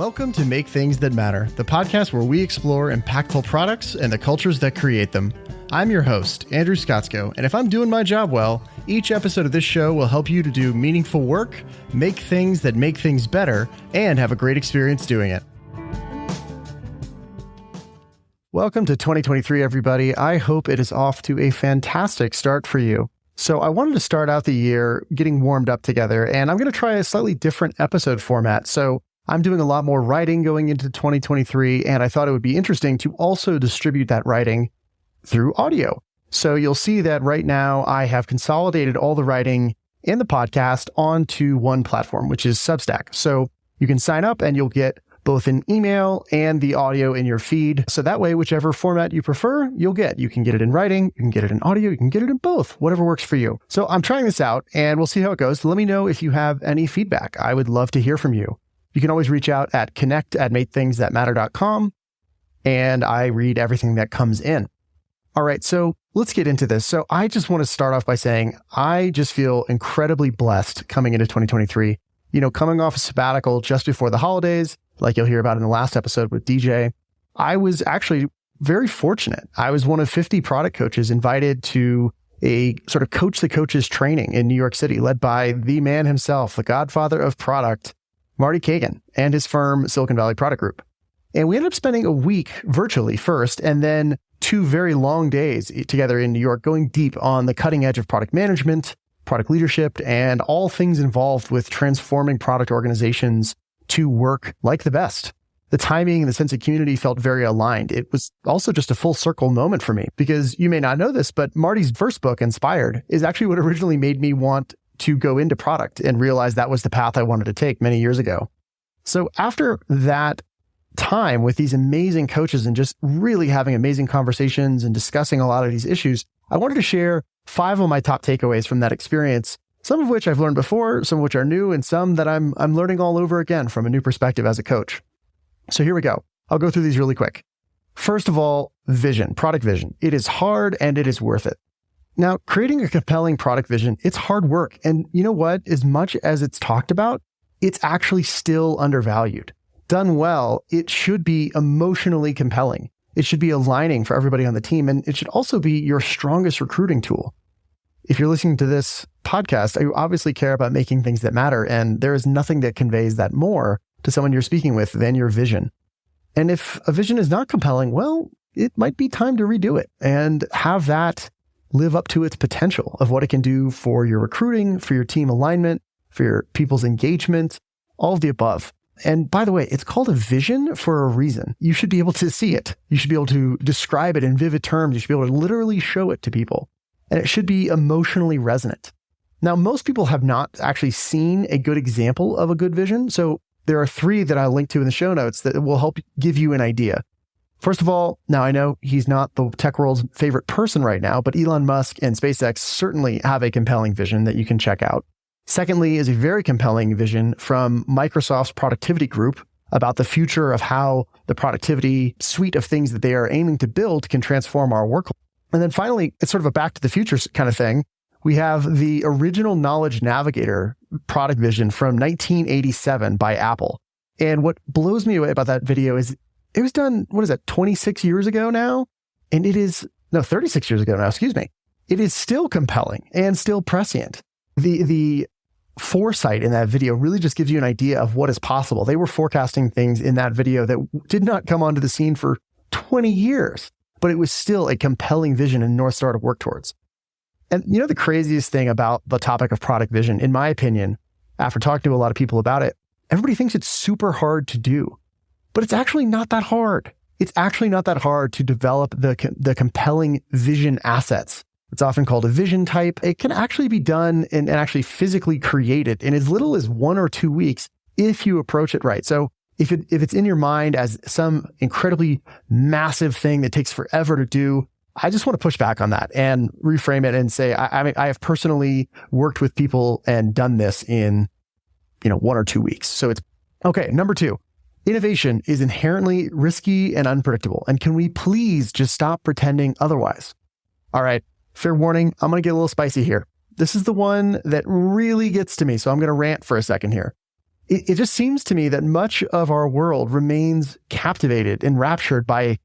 Welcome to Make Things That Matter, the podcast where we explore impactful products and the cultures that create them. I'm your host, Andrew Scottsko, and if I'm doing my job well, each episode of this show will help you to do meaningful work, make things that make things better, and have a great experience doing it. Welcome to 2023, everybody. I hope it is off to a fantastic start for you. So I wanted to start out the year getting warmed up together, and I'm going to try a slightly different episode format. So I'm doing a lot more writing going into 2023, and I thought it would be interesting to also distribute that writing through audio. So you'll see that right now I have consolidated all the writing in the podcast onto one platform, which is Substack. So you can sign up and you'll get both an email and the audio in your feed. So that way, whichever format you prefer, you'll get. You can get it in writing, you can get it in audio, you can get it in both, whatever works for you. So I'm trying this out and we'll see how it goes. Let me know if you have any feedback. I would love to hear from you. You can always reach out at connect@makethingsThatMatter.com, and I read everything that comes in. All right, so let's get into this. So I just want to start off by saying I just feel incredibly blessed coming into 2023. You know, coming off a sabbatical just before the holidays, like you'll hear about in the last episode with DJ, I was actually very fortunate. I was one of 50 product coaches invited to a sort of coach the coaches training in New York City, led by the man himself, the godfather of product, Marty Kagan, and his firm, Silicon Valley Product Group. And we ended up spending a week virtually first, and then 2 very long days together in New York, going deep on the cutting edge of product management, product leadership, and all things involved with transforming product organizations to work like the best. The timing and the sense of community felt very aligned. It was also just a full circle moment for me, because you may not know this, but Marty's first book, Inspired, is actually what originally made me want to go into product and realize that was the path I wanted to take many years ago. So after that time with these amazing coaches and just really having amazing conversations and discussing a lot of these issues, I wanted to share 5 of my top takeaways from that experience, some of which I've learned before, some of which are new, and some that I'm learning all over again from a new perspective as a coach. So here we go. I'll go through these really quick. First of all, vision, product vision. It is hard and it is worth it. Now, creating a compelling product vision, it's hard work. And you know what? As much as it's talked about, it's actually still undervalued. Done well, it should be emotionally compelling. It should be aligning for everybody on the team. And it should also be your strongest recruiting tool. If you're listening to this podcast, you obviously care about making things that matter. And there is nothing that conveys that more to someone you're speaking with than your vision. And if a vision is not compelling, well, it might be time to redo it and have that live up to its potential of what it can do for your recruiting, for your team alignment, for your people's engagement, all of the above. And by the way, it's called a vision for a reason. You should be able to see it. You should be able to describe it in vivid terms. You should be able to literally show it to people. And it should be emotionally resonant. Now, most people have not actually seen a good example of a good vision. So there are 3 that I'll link to in the show notes that will help give you an idea. First of all, now I know he's not the tech world's favorite person right now, but Elon Musk and SpaceX certainly have a compelling vision that you can check out. Secondly, is a very compelling vision from Microsoft's productivity group about the future of how the productivity suite of things that they are aiming to build can transform our work. And then finally, it's sort of a back to the future kind of thing. We have the original Knowledge Navigator product vision from 1987 by Apple. And what blows me away about that video is it was done, 26 years ago now? And 36 years ago now, excuse me. It is still compelling and still prescient. The foresight in that video really just gives you an idea of what is possible. They were forecasting things in that video that did not come onto the scene for 20 years, but it was still a compelling vision and North Star to work towards. And you know, the craziest thing about the topic of product vision, in my opinion, after talking to a lot of people about it, everybody thinks it's super hard to do. But it's actually not that hard. It's actually not that hard to develop the compelling vision assets. It's often called a vision type. It can actually be done and actually physically created in as little as 1 or 2 weeks if you approach it right. So if it's in your mind as some incredibly massive thing that takes forever to do, I just want to push back on that and reframe it and say, I have personally worked with people and done this in 1 or 2 weeks. So it's okay. Number 2. Innovation is inherently risky and unpredictable. And can we please just stop pretending otherwise? All right, fair warning, I'm going to get a little spicy here. This is the one that really gets to me, so I'm going to rant for a second here. it just seems to me that much of our world remains captivated, enraptured by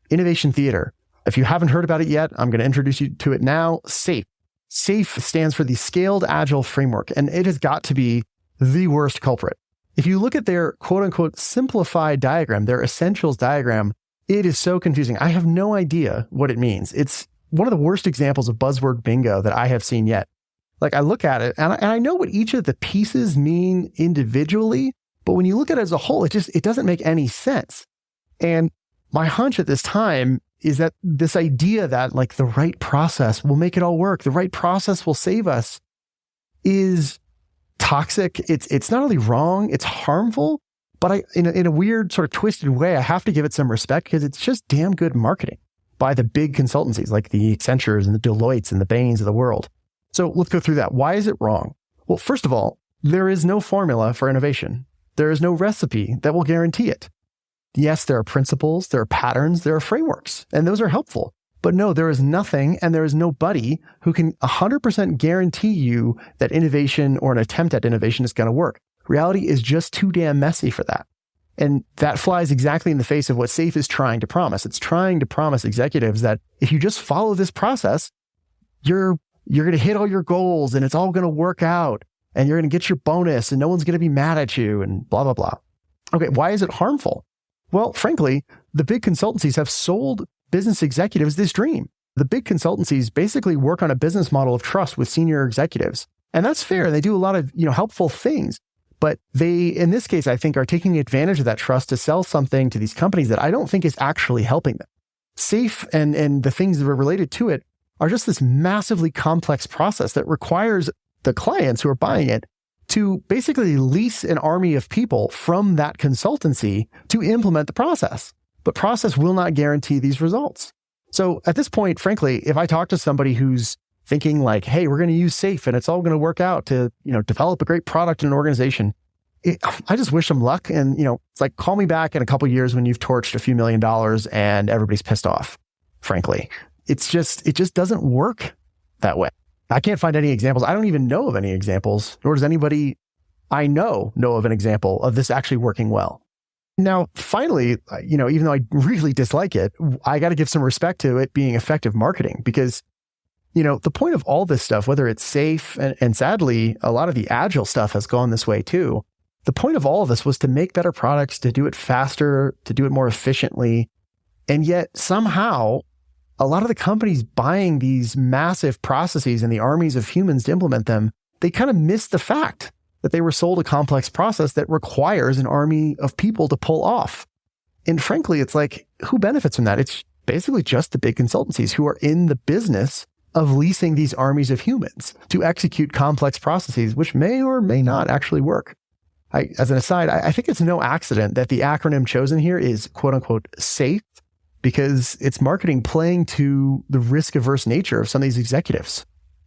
innovation theater. If you haven't heard about it yet, I'm going to introduce you to it now. SAFe. SAFe stands for the Scaled Agile Framework, and it has got to be the worst culprit. If you look at their quote unquote simplified diagram, their essentials diagram, it is so confusing. I have no idea what it means. It's one of the worst examples of buzzword bingo that I have seen yet. Like, I look at it and I know what each of the pieces mean individually, but when you look at it as a whole, it doesn't make any sense. And my hunch at this time is that this idea that like the right process will make it all work, the right process will save us, is toxic. It's not only wrong, it's harmful, but in a weird sort of twisted way, I have to give it some respect because it's just damn good marketing by the big consultancies like the Accentures and the Deloittes and the Bains of the world. So let's go through that. Why is it wrong? Well, first of all, there is no formula for innovation. There is no recipe that will guarantee it. Yes, there are principles, there are patterns, there are frameworks, and those are helpful. But no, there is nothing and there is nobody who can 100% guarantee you that innovation or an attempt at innovation is going to work. Reality is just too damn messy for that. And that flies exactly in the face of what SAFe is trying to promise. It's trying to promise executives that if you just follow this process, you're going to hit all your goals and it's all going to work out and you're going to get your bonus and no one's going to be mad at you and blah, blah, blah. Okay, why is it harmful? Well, frankly, the big consultancies have sold business executives this dream. The big consultancies basically work on a business model of trust with senior executives. And that's fair. They do a lot of, helpful things. But they, in this case, I think, are taking advantage of that trust to sell something to these companies that I don't think is actually helping them. SAFe and the things that are related to it are just this massively complex process that requires the clients who are buying it to basically lease an army of people from that consultancy to implement the process. But process will not guarantee these results. So at this point, frankly, if I talk to somebody who's thinking like, hey, we're going to use SAFe and it's all going to work out to, develop a great product in an organization, I just wish them luck. And, it's like, call me back in a couple of years when you've torched a few $1 million and everybody's pissed off, frankly. It just doesn't work that way. I can't find any examples. I don't even know of any examples, nor does anybody I know of an example of this actually working well. Now, finally, even though I really dislike it, I got to give some respect to it being effective marketing because, the point of all this stuff, whether it's SAFe and sadly, a lot of the agile stuff has gone this way too. The point of all of this was to make better products, to do it faster, to do it more efficiently. And yet somehow a lot of the companies buying these massive processes and the armies of humans to implement them, they kind of missed the fact that they were sold a complex process that requires an army of people to pull off. And frankly, it's like, who benefits from that? It's basically just the big consultancies who are in the business of leasing these armies of humans to execute complex processes, which may or may not actually work. As an aside, I think it's no accident that the acronym chosen here is quote unquote SAFe, because it's marketing playing to the risk-averse nature of some of these executives.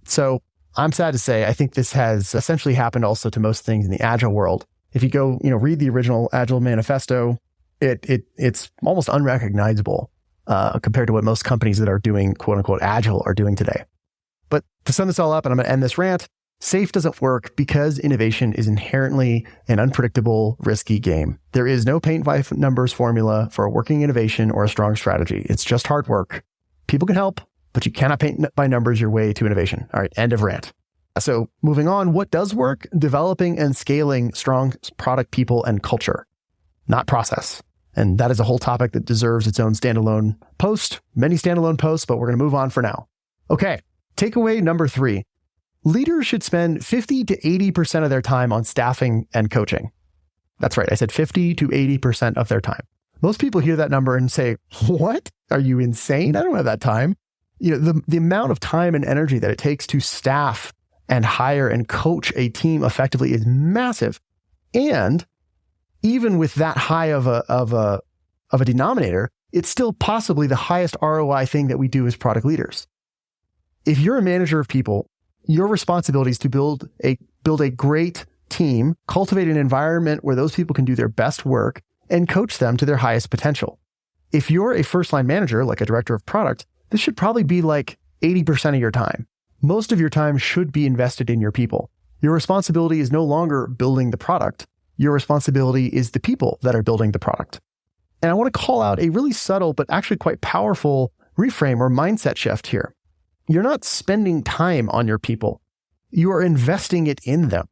So I'm sad to say, I think this has essentially happened also to most things in the Agile world. If you go, read the original Agile manifesto, it's almost unrecognizable compared to what most companies that are doing quote unquote Agile are doing today. But to sum this all up, and I'm going to end this rant, SAFe doesn't work because innovation is inherently an unpredictable, risky game. There is no paint by numbers formula for a working innovation or a strong strategy. It's just hard work. People can help, but you cannot paint by numbers your way to innovation. All right, end of rant. So moving on, what does work? Developing and scaling strong product, people, and culture, not process. And that is a whole topic that deserves its own standalone post, many standalone posts, but we're going to move on for now. Okay, takeaway number 3. Leaders should spend 50 to 80% of their time on staffing and coaching. That's right. I said 50 to 80% of their time. Most people hear that number and say, what? Are you insane? I don't have that time. The amount of time and energy that it takes to staff and hire and coach a team effectively is massive. And even with that high of a denominator, it's still possibly the highest ROI thing that we do as product leaders. If you're a manager of people, your responsibility is to build a great team, cultivate an environment where those people can do their best work, and coach them to their highest potential. If you're a first-line manager, like a director of product, this should probably be like 80% of your time. Most of your time should be invested in your people. Your responsibility is no longer building the product. Your responsibility is the people that are building the product. And I want to call out a really subtle, but actually quite powerful reframe or mindset shift here. You're not spending time on your people. You are investing it in them.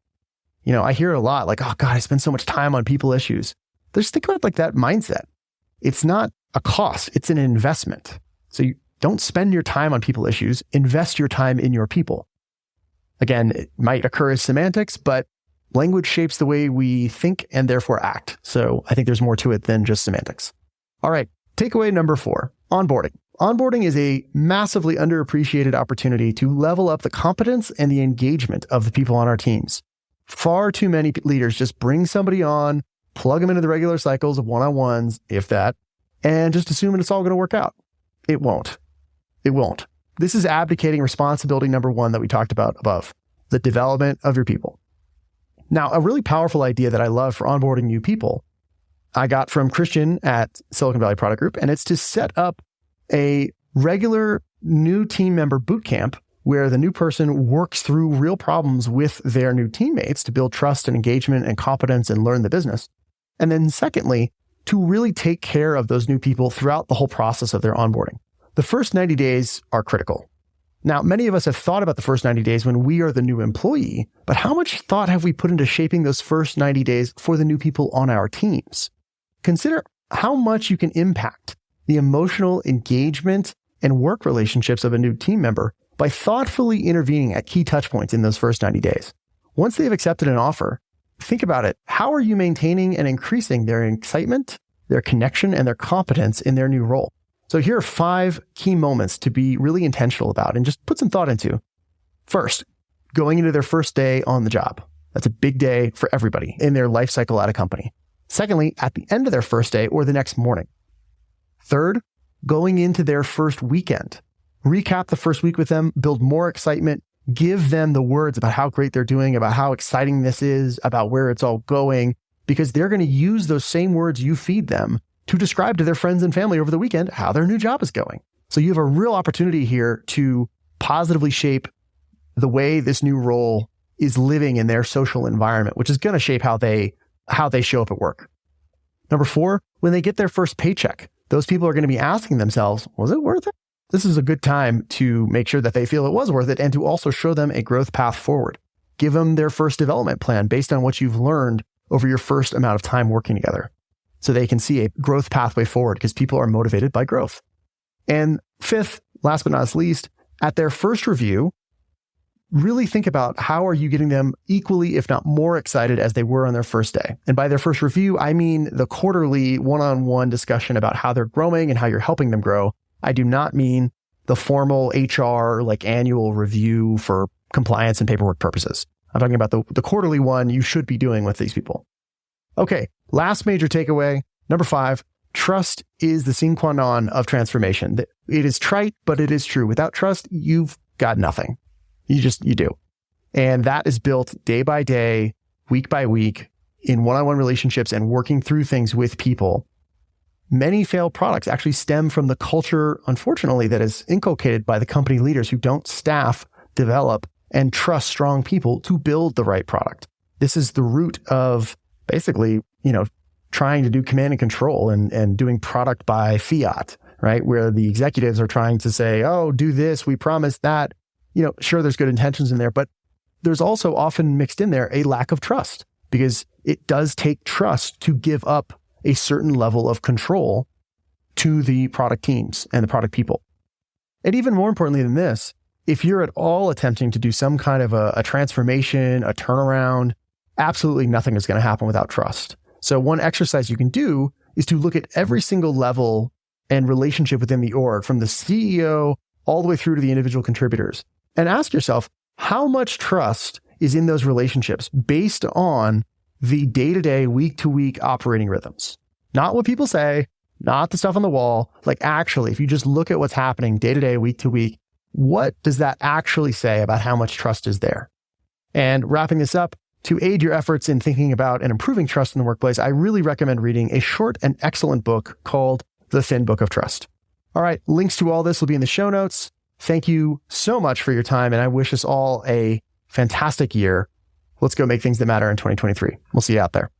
I hear a lot like, oh God, I spend so much time on people issues. Just think about like that mindset. It's not a cost, it's an investment. So you don't spend your time on people issues, invest your time in your people. Again, it might occur as semantics, but language shapes the way we think and therefore act. So I think there's more to it than just semantics. All right, takeaway number 4, onboarding. Onboarding is a massively underappreciated opportunity to level up the competence and the engagement of the people on our teams. Far too many leaders just bring somebody on, plug them into the regular cycles of one-on-ones, if that, and just assume it's all going to work out. It won't. It won't. This is abdicating responsibility number 1 that we talked about above, the development of your people. Now, a really powerful idea that I love for onboarding new people, I got from Christian at Silicon Valley Product Group, and it's to set up a regular new team member boot camp where the new person works through real problems with their new teammates to build trust and engagement and competence and learn the business. And then secondly, to really take care of those new people throughout the whole process of their onboarding. The first 90 days are critical. Now, many of us have thought about the first 90 days when we are the new employee, but how much thought have we put into shaping those first 90 days for the new people on our teams? Consider how much you can impact the emotional engagement and work relationships of a new team member by thoughtfully intervening at key touch points in those first 90 days. Once they've accepted an offer, think about it. How are you maintaining and increasing their excitement, their connection, and their competence in their new role? So here are 5 key moments to be really intentional about and just put some thought into. First, going into their first day on the job. That's a big day for everybody in their life cycle at a company. Secondly, at the end of their first day or the next morning. Third, going into their first weekend. Recap the first week with them, build more excitement, give them the words about how great they're doing, about how exciting this is, about where it's all going, because they're going to use those same words you feed them to describe to their friends and family over the weekend how their new job is going. So you have a real opportunity here to positively shape the way this new role is living in their social environment, which is going to shape how they show up at work. Number 4, when they get their first paycheck, those people are going to be asking themselves, was it worth it? This is a good time to make sure that they feel it was worth it and to also show them a growth path forward. Give them their first development plan based on what you've learned over your first amount of time working together so they can see a growth pathway forward because people are motivated by growth. And 5th, last but not least, at their first review, really think about how are you getting them equally, if not more excited as they were on their first day. And by their first review, I mean the quarterly one-on-one discussion about how they're growing and how you're helping them grow. I do not mean the formal HR annual review for compliance and paperwork purposes. I'm talking about the quarterly one you should be doing with these people. Okay, last major takeaway, number 5, trust is the sine qua non of transformation. It is trite, but it is true. Without trust, you've got nothing. You do. And that is built day by day, week by week in one-on-one relationships and working through things with people. Many failed products actually stem from the culture, unfortunately, that is inculcated by the company leaders who don't staff, develop, and trust strong people to build the right product. This is the root of basically, trying to do command and control and doing product by fiat, right? Where the executives are trying to say, oh, do this, we promise that. Sure, there's good intentions in there, but there's also often mixed in there a lack of trust because it does take trust to give up a certain level of control to the product teams and the product people. And even more importantly than this, if you're at all attempting to do some kind of a transformation, a turnaround, absolutely nothing is going to happen without trust. So one exercise you can do is to look at every single level and relationship within the org, from the CEO all the way through to the individual contributors, and ask yourself, how much trust is in those relationships based on the day-to-day, week-to-week operating rhythms? Not what people say, not the stuff on the wall. Actually, if you just look at what's happening day-to-day, week-to-week, what does that actually say about how much trust is there? And wrapping this up, to aid your efforts in thinking about and improving trust in the workplace, I really recommend reading a short and excellent book called The Thin Book of Trust. All right, links to all this will be in the show notes. Thank you so much for your time, and I wish us all a fantastic year. Let's go make things that matter in 2023. We'll see you out there.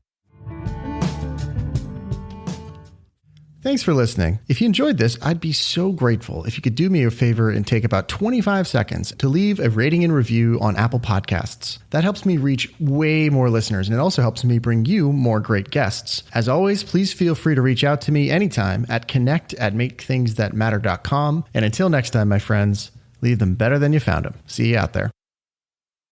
Thanks for listening. If you enjoyed this, I'd be so grateful if you could do me a favor and take about 25 seconds to leave a rating and review on Apple Podcasts. That helps me reach way more listeners, and it also helps me bring you more great guests. As always, please feel free to reach out to me anytime at connect@makethingsthatmatter.com. And until next time, my friends, leave them better than you found them. See you out there.